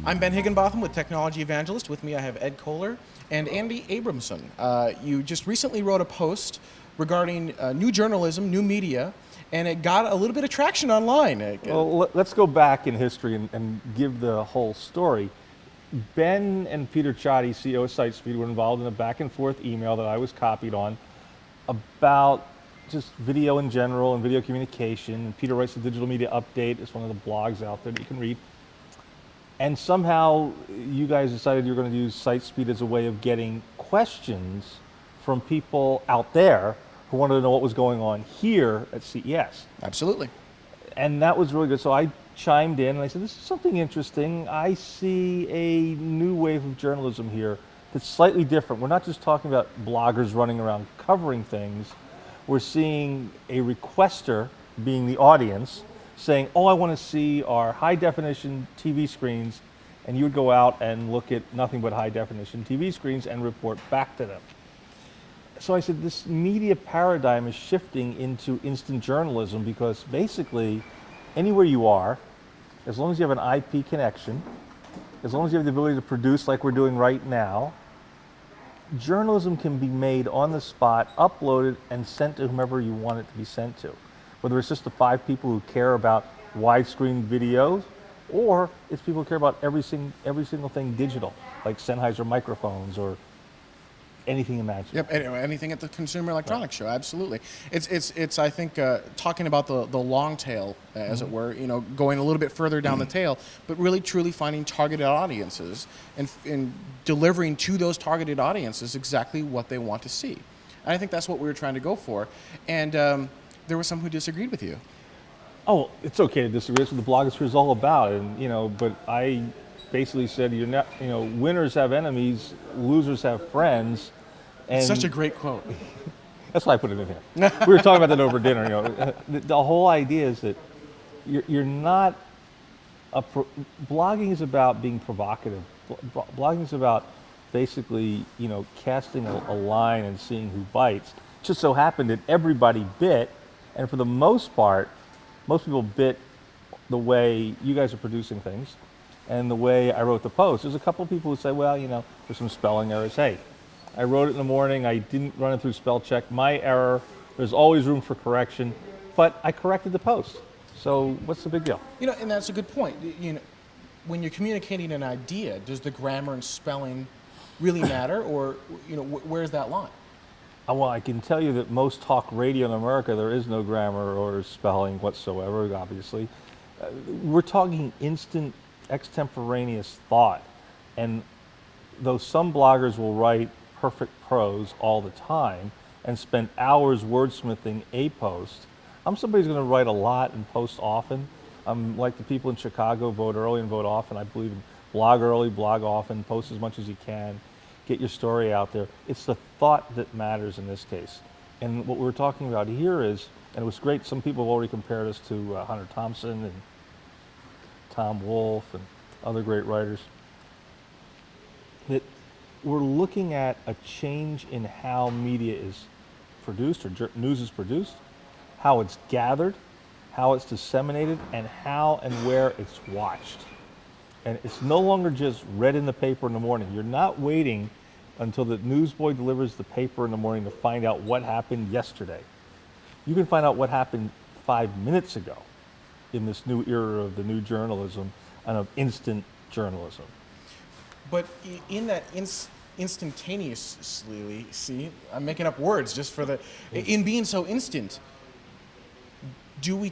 I'm Ben Higginbotham with Technology Evangelist. With me I have Ed Kohler and Andy Abramson. You just recently wrote a post regarding new journalism, new media, and it got a little bit of traction online. Well, let's go back in history and give the whole story. Ben and Peter Chotti, CEO of SiteSpeed, were involved in a back and forth email that I was copied on about just video in general and video communication. And Peter writes the Digital Media Update. It's one of the blogs out there that you can read. And somehow you guys decided you're going to use SiteSpeed as a way of getting questions from people out there who wanted to know what was going on here at CES. Absolutely. And that was really good. So I chimed in and I said, this is something interesting. I see a new wave of journalism here that's slightly different. We're not just talking about bloggers running around covering things. We're seeing a requester, being the audience, saying, oh, I want to see our high definition TV screens, and you would go out and look at nothing but high definition TV screens and report back to them. So I said, this media paradigm is shifting into instant journalism because basically anywhere you are, as long as you have an IP connection, as long as you have the ability to produce like we're doing right now, journalism can be made on the spot, uploaded, and sent to whomever you want it to be sent to. Whether it's just the 5 people who care about widescreen videos, or it's people who care about every single thing digital, like Sennheiser microphones or anything imaginable. Yep, anything at the Consumer Electronics Show, absolutely. It's I think, talking about the long tail, as it were, going a little bit further down the tail, but really truly finding targeted audiences and delivering to those targeted audiences exactly what they want to see. And I think that's what we were trying to go for. And there was some who disagreed with you. Oh, it's okay to disagree. That's what the blogosphere is all about. And but I basically said, you're not, winners have enemies, losers have friends. And Such a great quote. That's why I put it in here. We were talking about that over dinner. The whole idea is that you're not blogging is about being provocative. Blogging is about basically, casting a line and seeing who bites. It just so happened that everybody bit, and for the most part, most people bit the way you guys are producing things and the way I wrote the post. There's a couple of people who say, well, there's some spelling errors. Hey, I wrote it in the morning, I didn't run it through spell check, my error, there's always room for correction, but I corrected the post. So what's the big deal? And that's a good point. When you're communicating an idea, does the grammar and spelling really matter, or where's that line? Well, I can tell you that most talk radio in America, there is no grammar or spelling whatsoever, obviously. We're talking instant extemporaneous thought. And though some bloggers will write perfect prose all the time and spend hours wordsmithing a post, I'm somebody who's going to write a lot and post often. I'm like the people in Chicago, vote early and vote often. I believe in blog early, blog often, post as much as you can, get your story out there. It's the thought that matters in this case. And what we're talking about here is, and it was great, some people have already compared us to Hunter Thompson and Tom Wolfe and other great writers, that we're looking at a change in how media is produced, or news is produced, how it's gathered, how it's disseminated, and how and where it's watched. And it's no longer just read in the paper in the morning. You're not waiting until the newsboy delivers the paper in the morning to find out what happened yesterday. You can find out what happened 5 minutes ago in this new era of the new journalism and of instant journalism. But in that instantaneously, see, I'm making up words just for the, in being so instant, do we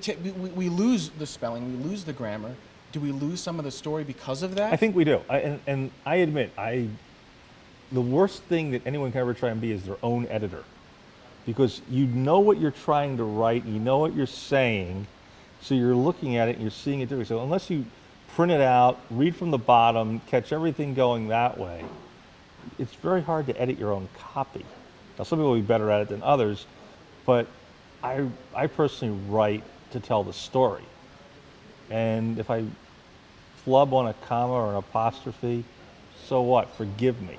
lose the spelling, we lose the grammar? Do we lose some of the story because of that? I think we do. And I admit, the worst thing that anyone can ever try and be is their own editor. Because you know what you're trying to write, and you know what you're saying, so you're looking at it and you're seeing it differently. So unless you print it out, read from the bottom, catch everything going that way, it's very hard to edit your own copy. Now, some people will be better at it than others, but I personally write to tell the story. And if I flub on a comma or an apostrophe, so what? Forgive me.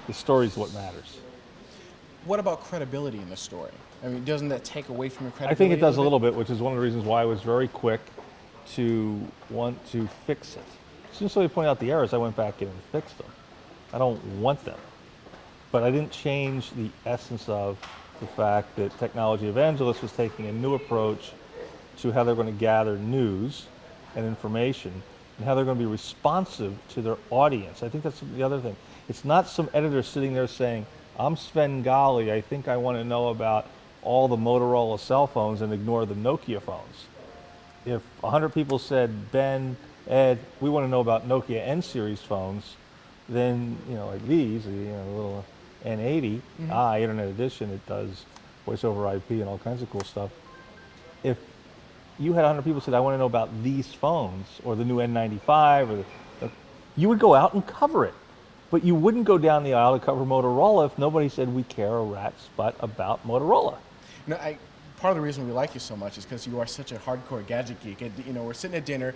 The story's what matters. What about credibility in the story? I mean, doesn't that take away from your credibility? I think it does a little bit, which is one of the reasons why I was very quick to want to fix it. soon as somebody pointed out the errors, I went back in and fixed them. I don't want them. But I didn't change the essence of the fact that Technology Evangelist was taking a new approach to how they're going to gather news and information and how they're going to be responsive to their audience. I think that's the other thing. It's not some editor sitting there saying, I'm Sven Gali, I think I want to know about all the Motorola cell phones and ignore the Nokia phones. If 100 people said, Ben, Ed, we want to know about Nokia N-series phones, then, like these, little N80, Internet Edition, it does voice over IP and all kinds of cool stuff. If you had 100 people said, I want to know about these phones, or the new N95, or you would go out and cover it. But you wouldn't go down the aisle to cover Motorola if nobody said we care a rat's butt about Motorola. Part of the reason we like you so much is because you are such a hardcore gadget geek. And, we're sitting at dinner.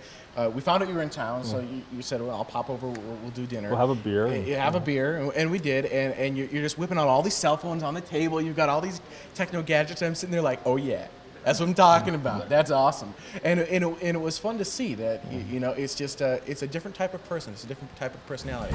We found out you were in town, so you said, well, I'll pop over, we'll do dinner. We'll have a beer. Have a beer, and we did. And you're just whipping out all these cell phones on the table. You've got all these techno gadgets. And I'm sitting there like, oh, yeah. That's what I'm talking about. That's awesome. And it was fun to see that, it's just, it's a different type of person. It's a different type of personality.